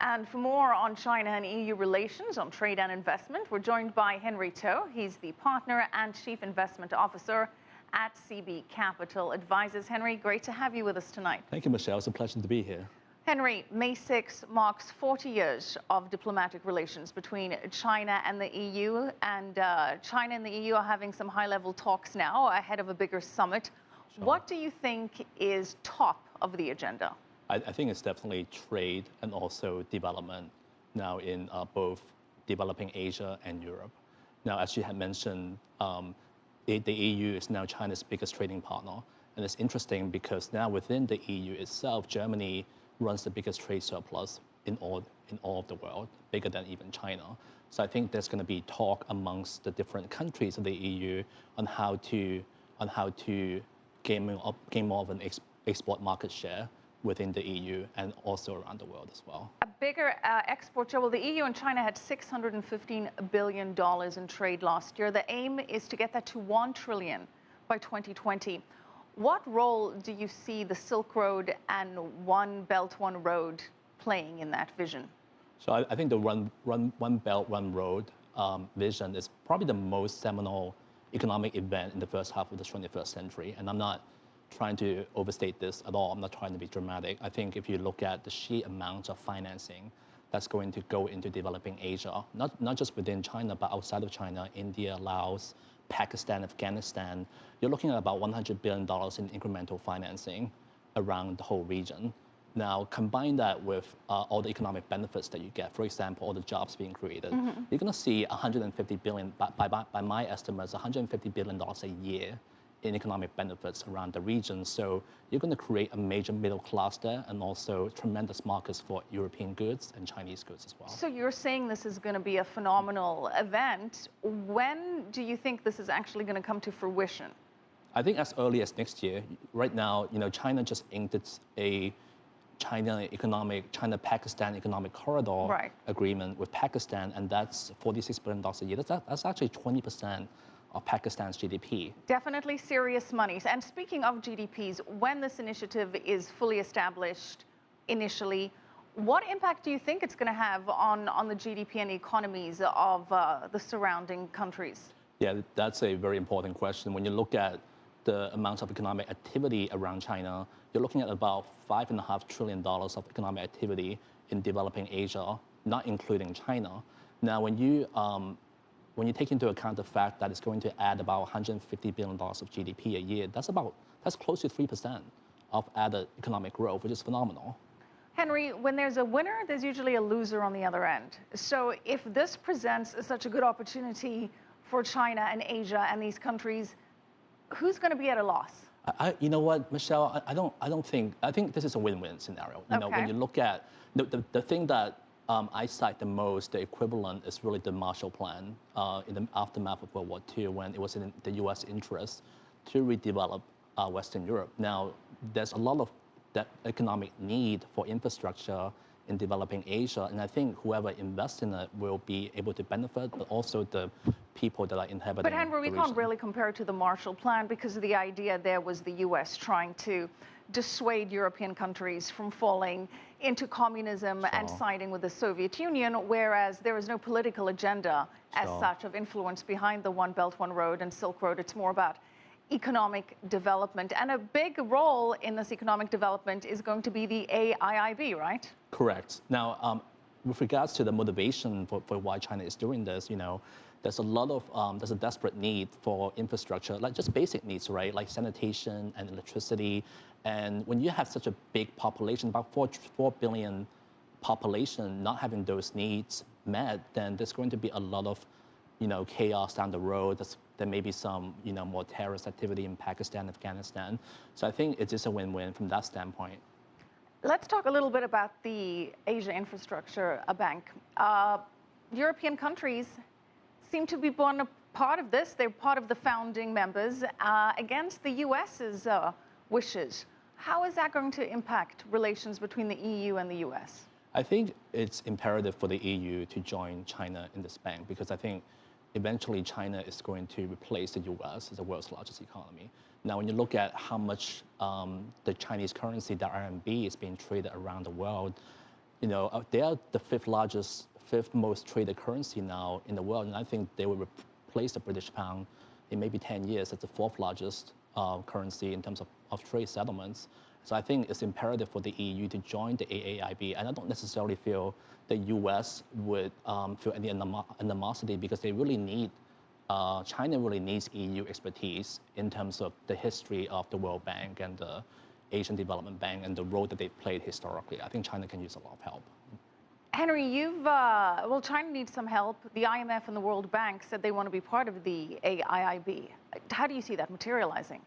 And for more on China and EU relations on trade and investment, we're joined by Henry To. He's the partner and chief investment officer at CB Capital Advisors. Henry, great to have you with us tonight. Thank you, Michelle. It's a pleasure to be here. Henry, May 6 marks 40 years of diplomatic relations between China and the EU. And China and the EU are having some high-level talks now ahead of a bigger summit. Sure. What do you think is top of the agenda? I think it's definitely trade and also development now in both developing Asia and Europe. Now, as you had mentioned, the EU is now China's biggest trading partner. And it's interesting because now within the EU itself, Germany runs the biggest trade surplus in all of the world, bigger than even China. So I think there's going to be talk amongst the different countries of the EU on how to gain more of an export market share within the EU and also around the world as well. A bigger export share. Well, the EU and China had $615 billion in trade last year. The aim is to get that to $1 trillion by 2020. What role do you see the Silk Road and One Belt, One Road playing in that vision? So I think the One Belt, One Road vision is probably the most seminal economic event in the first half of the 21st century. And I'm not trying to overstate this at all. I'm not trying to be dramatic. I think if you look at the sheer amount of financing that's going to go into developing Asia, not just within China, but outside of China, India, Laos, Pakistan, Afghanistan, you're looking at about $100 billion in incremental financing around the whole region. Now, combine that with all the economic benefits that you get, for example, all the jobs being created, you're going to see $150 billion, by my estimates, $150 billion a year in economic benefits around the region. So you're going to create a major middle class there and also tremendous markets for European goods and Chinese goods as well. So you're saying this is going to be a phenomenal event. When do you think this is actually going to come to fruition? I think as early as next year. Right now, China just inked a China-Pakistan economic corridor agreement with Pakistan, and that's $46 billion a year. That's actually 20% of Pakistan's GDP. Definitely serious monies. And speaking of GDPs, when this initiative is fully established initially, what impact do you think it's going to have on the GDP and economies of the surrounding countries? Yeah, that's a very important question. When you look at the amount of economic activity around China, you're looking at about $5.5 trillion of economic activity in developing Asia, not including China. Now, when you take into account the fact that it's going to add about $150 billion of GDP a year, that's close to 3% of added economic growth, which is phenomenal. Henry, when there's a winner, there's usually a loser on the other end. So if this presents such a good opportunity for China and Asia and these countries, who's going to be at a loss? You know what, Michelle, I think this is a win-win scenario. When you look at the thing that I cite the most, the equivalent is really the Marshall Plan in the aftermath of World War II, when it was in the U.S. interest to redevelop Western Europe. Now, there's a lot of that economic need for infrastructure in developing Asia, and I think whoever invests in it will be able to benefit, but also the people that are inhabiting the region. But Henry, we can't really compare it to the Marshall Plan because the idea there was the U.S. trying to dissuade European countries from falling into communism and siding with the Soviet Union, whereas there is no political agenda as such of influence behind the One Belt, One Road and Silk Road. It's more about economic development. And a big role in this economic development is going to be the AIIB, right? Correct. Now, with regards to the motivation for why China is doing this, there's a desperate need for infrastructure, like just basic needs, right? Like sanitation and electricity. And when you have such a big population, about 4 billion population, not having those needs met, then there's going to be a lot of, chaos down the road. There may be some, more terrorist activity in Pakistan, Afghanistan. So I think it is a win-win from that standpoint. Let's talk a little bit about the Asia Infrastructure Bank. European countries seem to be born a part of this. They're part of the founding members against the U.S.'s wishes. How is that going to impact relations between the EU and the U.S.? I think it's imperative for the EU to join China in this bank because I think eventually China is going to replace the U.S. as the world's largest economy. Now, when you look at how much the Chinese currency, the RMB, is being traded around the world, they are the fifth most traded currency now in the world, and I think they will replace the British pound in maybe 10 years as the fourth largest currency in terms of trade settlements. So I think it's imperative for the EU to join the AAIB, and I don't necessarily feel the US would feel any animosity because they really need, China really needs EU expertise in terms of the history of the World Bank and the Asian Development Bank and the role that they've played historically. I think China can use a lot of help. Henry, well, China needs some help. The IMF and the World Bank said they want to be part of the AIIB. How do you see that materializing?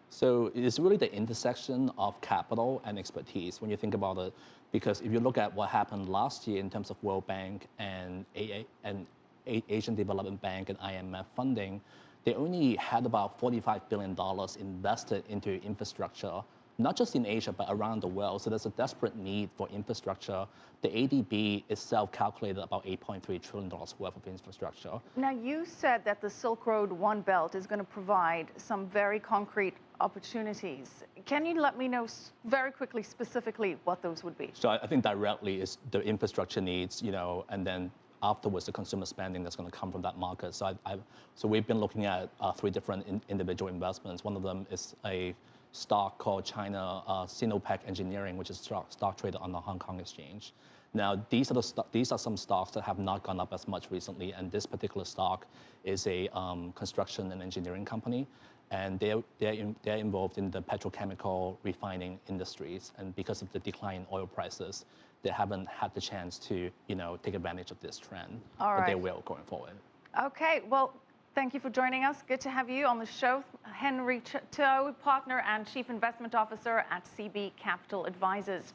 So it's really the intersection of capital and expertise when you think about it, because if you look at what happened last year in terms of World Bank and Asian Development Bank and IMF funding, they only had about $45 billion invested into infrastructure, not just in Asia, but around the world. So there's a desperate need for infrastructure. The ADB itself calculated about $8.3 trillion worth of infrastructure. Now, you said that the Silk Road One Belt is going to provide some very concrete opportunities. Can you let me know very quickly, specifically, what those would be? So I think directly is the infrastructure needs, and then afterwards the consumer spending that's going to come from that market. So so we've been looking at three different individual investments. One of them is a stock called China Sinopec Engineering, which is stock traded on the Hong Kong Exchange. Now, these are some stocks that have not gone up as much recently, and this particular stock is a construction and engineering company, and they're involved in the petrochemical refining industries. And because of the decline in oil prices, they haven't had the chance to take advantage of this trend, but they will going forward. Okay, well, thank you for joining us. Good to have you on the show. Henry To, partner and chief investment officer at CB Capital Advisors.